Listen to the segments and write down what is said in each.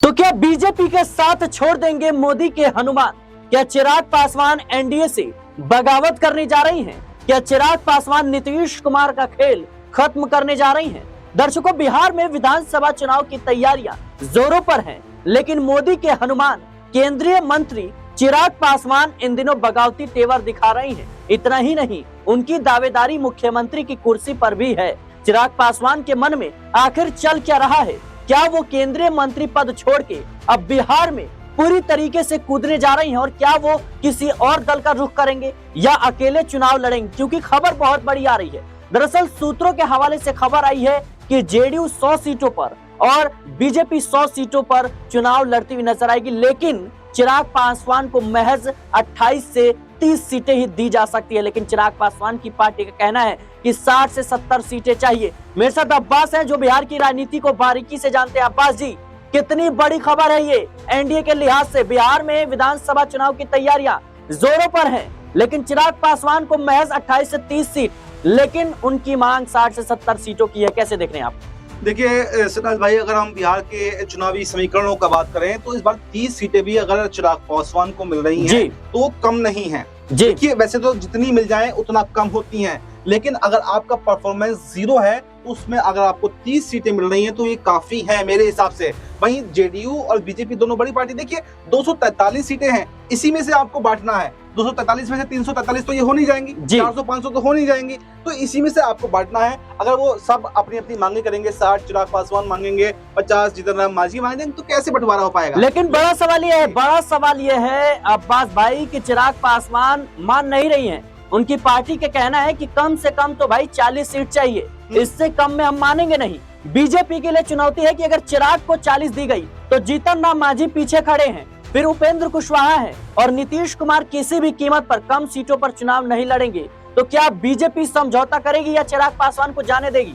तो क्या बीजेपी के साथ छोड़ देंगे मोदी के हनुमान? क्या चिराग पासवान एनडीए से बगावत करने जा रही हैं? क्या चिराग पासवान नीतीश कुमार का खेल खत्म करने जा रही हैं? दर्शकों, बिहार में विधानसभा चुनाव की तैयारियां जोरों पर हैं, लेकिन मोदी के हनुमान केंद्रीय मंत्री चिराग पासवान इन दिनों बगावती तेवर दिखा रही हैं। इतना ही नहीं, उनकी दावेदारी मुख्यमंत्री की कुर्सी पर भी है। चिराग पासवान के मन में आखिर चल क्या रहा है? क्या वो केंद्रीय मंत्री पद छोड़ के अब बिहार में पूरी तरीके से कूदने जा रही हैं और क्या वो किसी और दल का रुख करेंगे या अकेले चुनाव लड़ेंगे? क्योंकि खबर बहुत बड़ी आ रही है। दरअसल सूत्रों के हवाले से खबर आई है कि जेडीयू 100 सीटों पर और बीजेपी 100 सीटों पर चुनाव लड़ती हुई नजर आएगी, लेकिन चिराग पासवान को महज 28 से 30 सीटें ही दी जा सकती है। लेकिन चिराग पासवान की पार्टी का कहना है कि 60 से 70 सीटें चाहिए। मेरे साथ अब्बास हैं जो बिहार की राजनीति को बारीकी से जानते हैं। अब्बास जी, कितनी बड़ी खबर है ये एनडीए के लिहाज से? बिहार में विधानसभा चुनाव की तैयारियां जोरों पर हैं, लेकिन चिराग पासवान को महज 28 से 30 सीट, लेकिन उनकी मांग 60 से 70 सीटों की है। कैसे देख रहे हैं आप? देखिए सिराज भाई, अगर हम बिहार के चुनावी समीकरणों का बात करें तो इस बार 30 सीटें भी अगर चिराग पासवान को मिल रही हैं तो कम नहीं है। देखिए, वैसे तो जितनी मिल जाए उतना कम होती हैं, लेकिन अगर आपका परफॉर्मेंस 0 है उसमें अगर आपको 30 सीटें मिल रही हैं तो ये काफी है मेरे हिसाब से। वहीं जेडीयू और बीजेपी दोनों बड़ी पार्टी, देखिए 243 सीटें हैं, इसी में से आपको बांटना है। 243 में से 343 तो ये हो नहीं जाएंगी, 400-500 तो हो नहीं जाएंगी, तो इसी में से आपको बांटना है। अगर वो सब अपनी अपनी मांगे करेंगे, 60 चिराग पासवान मांगेंगे, 50 जीतन राम मांझी मांगेंगे, तो कैसे बंटवारा हो पाएगा? लेकिन बड़ा सवाल ये है अब्बास भाई कि चिराग पासवान मान नहीं रही है। उनकी पार्टी का कहना है कि कम से कम तो भाई 40 सीट चाहिए, इससे कम में हम मानेंगे नहीं। बीजेपी के लिए चुनौती है कि अगर चिराग को 40 दी गई तो जीतन राम मांझी पीछे खड़े हैं, फिर उपेंद्र कुशवाहा है और नीतीश कुमार किसी भी कीमत पर कम सीटों पर चुनाव नहीं लड़ेंगे। तो क्या बीजेपी समझौता करेगी या चिराग पासवान को जाने देगी?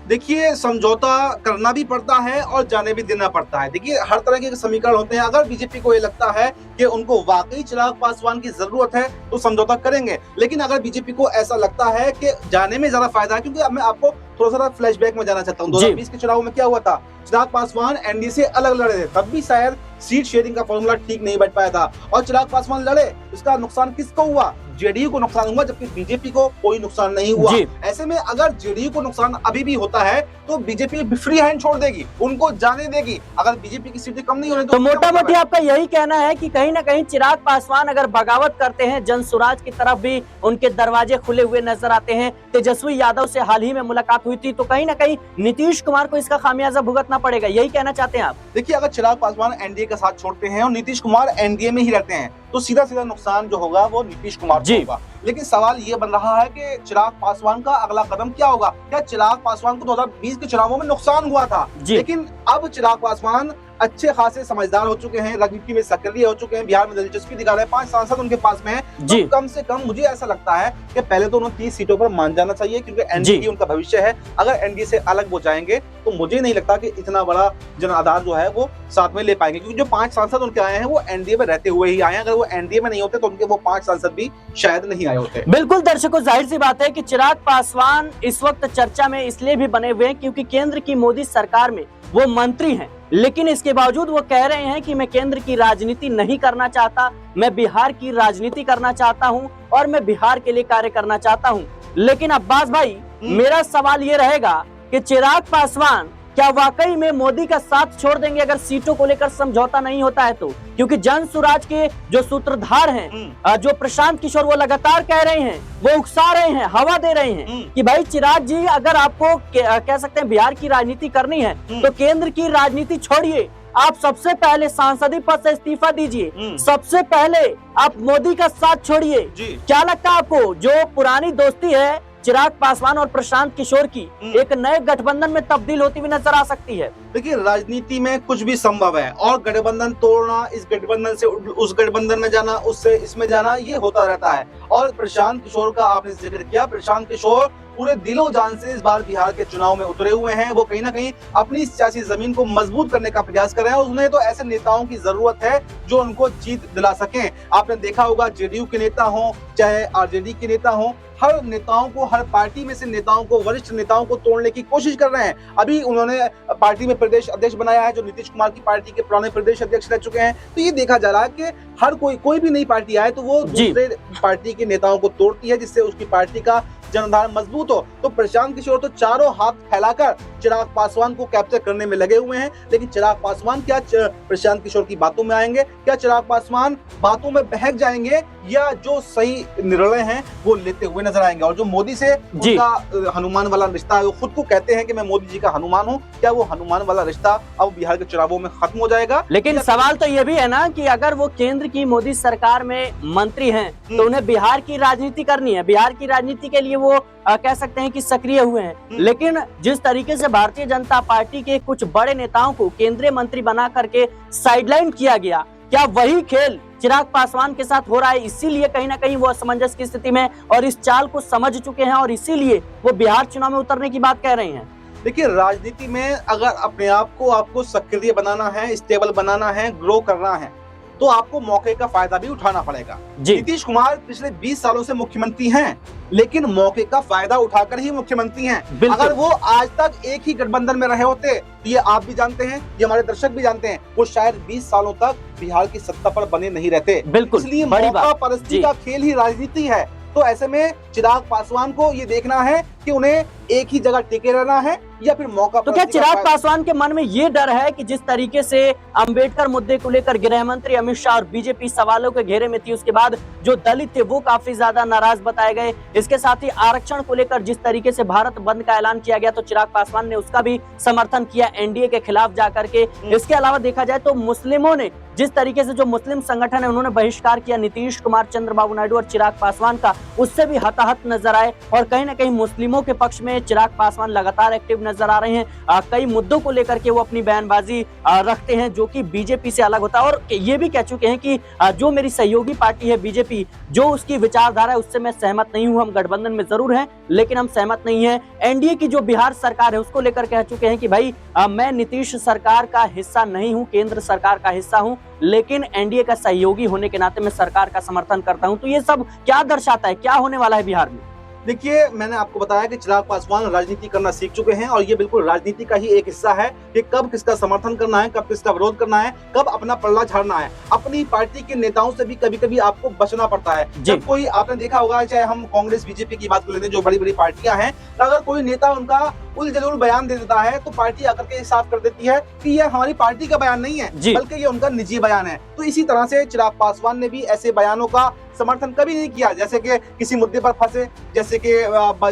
देखिए, समझौता करना भी पड़ता है और जाने भी देना पड़ता है। देखिए, हर तरह के समीकरण होते हैं। अगर बीजेपी को ये लगता है कि उनको वाकई चिराग पासवान की जरूरत है तो समझौता करेंगे, लेकिन अगर बीजेपी को ऐसा लगता है कि जाने में ज्यादा फायदा है, क्योंकि मैं आपको थोड़ा सा फ्लैशबैक में जाना चाहता हूँ। 2020 के चुनाव में क्या हुआ था? चिराग पासवान एनडीए से अलग लड़े थे, तब भी शायद सीट शेयरिंग का फॉर्मूला ठीक नहीं बैठ पाया था और चिराग पासवान लड़े। इसका नुकसान किसको हुआ? जेडीयू को नुकसान हुआ, जबकि बीजेपी को कोई नुकसान नहीं हुआ। ऐसे में अगर जेडीयू को नुकसान अभी भी होता है तो बीजेपी फ्री हैंड छोड़ देगी, उनको जाने देगी। अगर बीजेपी की सीटें कम नहीं होने तो मोटा मोटी आपका यही कहना है कि कहीं ना कहीं चिराग पासवान अगर बगावत करते हैं, जनसुराज की तरफ भी उनके दरवाजे खुले हुए नजर आते हैं। तेजस्वी यादव से हाल ही में मुलाकात हुई थी, तो कहीं ना कहीं नीतीश कुमार को इसका खामियाजा भुगतना पड़ेगा, यही कहना चाहते हैं आप? देखिए, अगर चिराग पासवान एनडीए का साथ छोड़ते हैं और नीतीश कुमार एनडीए में ही रहते हैं तो सीधा सीधा नुकसान जो होगा वो नीतीश कुमार को होगा। लेकिन सवाल ये बन रहा है कि चिराग पासवान का अगला कदम क्या होगा? क्या चिराग पासवान को 2020 के चुनावों में नुकसान हुआ था, लेकिन अब चिराग पासवान अच्छे खासे समझदार हो चुके हैं, राजनीति में सक्रिय हो चुके हैं, बिहार में दिलचस्पी दिखा रहे हैं, 5 सांसद उनके पास में हैं, तो कम से कम मुझे ऐसा लगता है कि पहले तो उन्हें 30 सीटों पर मान जाना चाहिए, क्योंकि एनडीए उनका भविष्य है। अगर एनडीए से अलग हो जाएंगे तो मुझे नहीं लगता कि इतना बड़ा जन आधार जो है वो साथ में ले पाएंगे, क्योंकि जो 5 सांसद उनके आए हैं वो एनडीए में रहते हुए ही आए हैं। अगर वो एनडीए में नहीं होते तो उनके वो 5 सांसद भी शायद नहीं आए होते। बिल्कुल दर्शकों, जाहिर सी बात है कि चिराग पासवान इस वक्त चर्चा में इसलिए भी बने हुए हैं क्योंकि केंद्र की मोदी सरकार में वो मंत्री हैं, लेकिन इसके बावजूद वो कह रहे हैं कि मैं केंद्र की राजनीति नहीं करना चाहता, मैं बिहार की राजनीति करना चाहता हूं और मैं बिहार के लिए कार्य करना चाहता हूं। लेकिन अब्बास भाई, मेरा सवाल ये रहेगा कि चिराग पासवान क्या वाकई में मोदी का साथ छोड़ देंगे अगर सीटों को लेकर समझौता नहीं होता है तो? क्योंकि जन सुराज के जो सूत्रधार हैं, जो प्रशांत किशोर, वो लगातार कह रहे हैं, वो उकसा रहे हैं, हवा दे रहे हैं कि भाई चिराग जी, अगर आपको कह सकते हैं बिहार की राजनीति करनी है तो केंद्र की राजनीति छोड़िए, आप सबसे पहले सांसदीय पद से इस्तीफा दीजिए, सबसे पहले आप मोदी का साथ छोड़िए। क्या लगता है आपको, जो पुरानी दोस्ती है चिराग पासवान और प्रशांत किशोर की, एक नए गठबंधन में तब्दील होती हुई नजर आ सकती है? देखिए, राजनीति में कुछ भी संभव है और गठबंधन तोड़ना, इस गठबंधन से उस गठबंधन में जाना, उससे इसमें जाना, ये होता रहता है। और प्रशांत किशोर का आपने जिक्र किया, प्रशांत किशोर पूरे दिलो जान से इस बार बिहार के चुनाव में उतरे हुए हैं। वो कहीं ना कहीं अपनी सियासी जमीन को मजबूत करने का प्रयास कर रहे हैं और उन्हें तो ऐसे नेताओं की जरूरत है जो उनको जीत दिला सकें। आपने देखा होगा जेडीयू के नेता हो चाहे आरजेडी के नेता हो, हर नेताओं को, हर पार्टी में से नेताओं को, वरिष्ठ नेताओं को तोड़ने की कोशिश कर रहे हैं। अभी उन्होंने पार्टी में प्रदेश अध्यक्ष बनाया है जो नीतीश कुमार की पार्टी के पुराने प्रदेश अध्यक्ष रह चुके हैं। तो ये देखा जा रहा है कि हर कोई भी नई पार्टी आए तो वो दूसरे पार्टी के नेताओं को तोड़ती है जिससे उसकी पार्टी का जनाधार मजबूत हो। तो प्रशांत किशोर तो चारों हाथ फैलाकर चिराग पासवान को कैप्चर करने में लगे हुए हैं। लेकिन चिराग पासवान क्या प्रशांत किशोर की बातों में आएंगे? क्या चिराग पासवान बातों में बहक जाएंगे या जो सही निर्णय हैं वो लेते हुए नजर आएंगे? और जो मोदी से उनका हनुमान वाला रिश्ता है, वो खुद को कहते हैं कि मैं मोदी जी का हनुमान हूं, क्या वो हनुमान वाला रिश्ता अब बिहार के चुनावों में खत्म हो जाएगा? लेकिन सवाल तो ये भी है ना कि अगर वो केंद्र की मोदी सरकार में मंत्री हैं तो उन्हें बिहार की राजनीति करनी है। बिहार की राजनीति के लिए वो कह सकते हैं कि सक्रिय हुए हैं। लेकिन जिस तरीके से भारतीय जनता पार्टी के कुछ बड़े नेताओं को केंद्रीय मंत्री बना करके साइडलाइन किया गया, क्या वही खेल चिराग पासवान के साथ हो रहा है? इसीलिए कहीं ना कहीं वो असमंजस की स्थिति में और इस चाल को समझ चुके हैं और इसीलिए वो बिहार चुनाव में उतरने की बात कह रहे हैं। देखिए, राजनीति में अगर अपने आप को आपको सक्रिय बनाना है, स्टेबल बनाना है, ग्रो करना है तो आपको मौके का फायदा भी उठाना पड़ेगा। नीतीश कुमार पिछले 20 सालों से मुख्यमंत्री हैं, लेकिन मौके का फायदा उठाकर ही मुख्यमंत्री हैं। अगर वो आज तक एक ही गठबंधन में रहे होते तो ये आप भी जानते हैं, ये हमारे दर्शक भी जानते हैं, वो शायद 20 सालों तक बिहार की सत्ता पर बने नहीं रहते। इसलिए मौका परस्ती का खेल ही राजनीति है। तो ऐसे में चिराग पासवान को ये देखना है कि उन्हें एक ही जगह टिके रहना है या फिर मौका। तो क्या चिराग पासवान के मन में ये डर है कि जिस तरीके से अंबेडकर मुद्दे को लेकर गृह मंत्री अमित शाह और बीजेपी सवालों के घेरे में थी, उसके बाद जो दलित थे वो काफी ज्यादा नाराज बताए गए। इसके साथ ही आरक्षण को लेकर जिस तरीके से भारत बंद का ऐलान किया गया तो चिराग पासवान ने उसका भी समर्थन किया एनडीए के खिलाफ जाकर के। इसके अलावा देखा जाए तो मुस्लिमों ने जिस तरीके से जो मुस्लिम संगठन है उन्होंने बहिष्कार किया नीतीश कुमार, चंद्रबाबू नायडू और चिराग पासवान का, उससे भी हताहत नजर आए। और कहीं ना कहीं मुस्लिमों के पक्ष में चिराग पासवान लगातार एक्टिव नजर आ रहे हैं। कई मुद्दों को लेकर के वो अपनी बयानबाजी रखते हैं जो कि बीजेपी से अलग होता है और ये भी कह चुके हैं कि जो मेरी सहयोगी पार्टी है बीजेपी, जो उसकी विचारधारा है उससे मैं सहमत नहीं हूं। हम गठबंधन में जरूर हैं लेकिन हम सहमत नहीं है। एनडीए की जो बिहार सरकार है उसको लेकर कह चुके हैं कि भाई मैं नीतीश सरकार का हिस्सा नहीं हूं, केंद्र सरकार का हिस्सा हूं, लेकिन एनडीए का सहयोगी होने के नाते मैं सरकार का समर्थन करता हूं। तो ये सब क्या दर्शाता है, क्या होने वाला है बिहार में? देखिए, मैंने आपको बताया कि चिराग पासवान राजनीति करना सीख चुके हैं और ये बिल्कुल राजनीति का ही एक हिस्सा है कि कब किसका समर्थन करना है, कब किसका विरोध करना है, कब अपना पल्ला झाड़ना है। अपनी पार्टी के नेताओं से भी कभी कभी आपको बचना पड़ता है। जब कोई, आपने देखा होगा, चाहे हम कांग्रेस बीजेपी की बात कर लेते हैं जो बड़ी बड़ी पार्टियां हैं, अगर कोई नेता उनका उल-जलूल बयान दे देता है तो पार्टी आकर के साफ कर देती है कि ये हमारी पार्टी का बयान नहीं है बल्कि ये उनका निजी बयान है। तो इसी तरह से चिराग पासवान ने भी ऐसे बयानों का समर्थन कभी नहीं किया, जैसे कि किसी मुद्दे पर फंसे, जैसे कि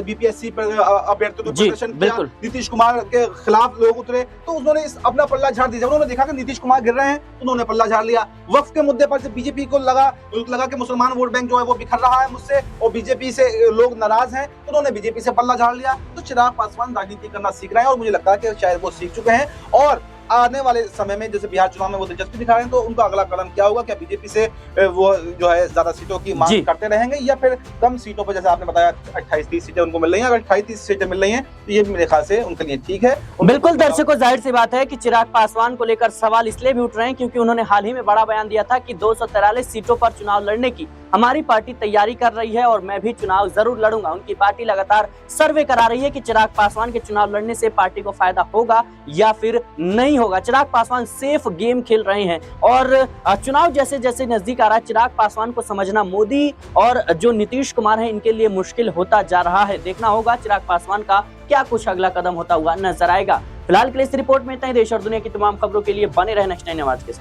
बीपीएससी पर अभ्यर्थियों ने प्रदर्शन किया, नीतीश कुमार के खिलाफ लोग उतरे तो उन्होंने अपना पल्ला झाड़ दिया। उन्होंने देखा कि नीतीश कुमार गिर रहे हैं तो उन्होंने पल्ला झाड़ लिया। वक्फ के मुद्दे पर जब बीजेपी को लगा कि मुसलमान वोट बैंक जो है वो बिखर रहा है मुझसे और बीजेपी से लोग नाराज हैं तो उन्होंने बीजेपी से पल्ला झाड़ लिया। तो चिराग पासवान राजनीति करना सीख रहे हैं और मुझे लगता है कि शायद वो सीख चुके हैं और आने वाले समय में जैसे बिहार चुनाव में वो दिलचस्पी दिखा रहे हैं तो उनका अगला कदम क्या होगा? क्या बीजेपी से वो जो है ज्यादा सीटों की मांग करते रहेंगे या फिर कम सीटों पर, जैसे आपने बताया 28-30 सीटें उनको मिल रही हैं, अगर 28-30 सीटें मिल रही हैं तो ये भी मेरे ख्याल से उनके लिए ठीक है। बिल्कुल दर्शकों, जाहिर सी बात है कि चिराग पासवान को लेकर सवाल इसलिए भी उठ रहे हैं क्योंकि उन्होंने हाल ही में बड़ा बयान दिया था कि 243 सीटों पर चुनाव लड़ने की हमारी पार्टी तैयारी कर रही है और मैं भी चुनाव जरूर लड़ूंगा। उनकी पार्टी लगातार सर्वे करा रही है कि चिराग पासवान के चुनाव लड़ने से पार्टी को फायदा होगा या फिर नहीं होगा। चिराग पासवान सेफ गेम खेल रहे हैं और चुनाव जैसे जैसे नजदीक आ रहा है चिराग पासवान को समझना मोदी और जो नीतीश कुमार है इनके लिए मुश्किल होता जा रहा है। देखना होगा चिराग पासवान का क्या कुछ अगला कदम होता हुआ नजर आएगा। फिलहाल के लिए इस रिपोर्ट में इतना ही। देश और दुनिया की तमाम खबरों के लिए बने रहे नेक्स्ट 9 आवाज के साथ।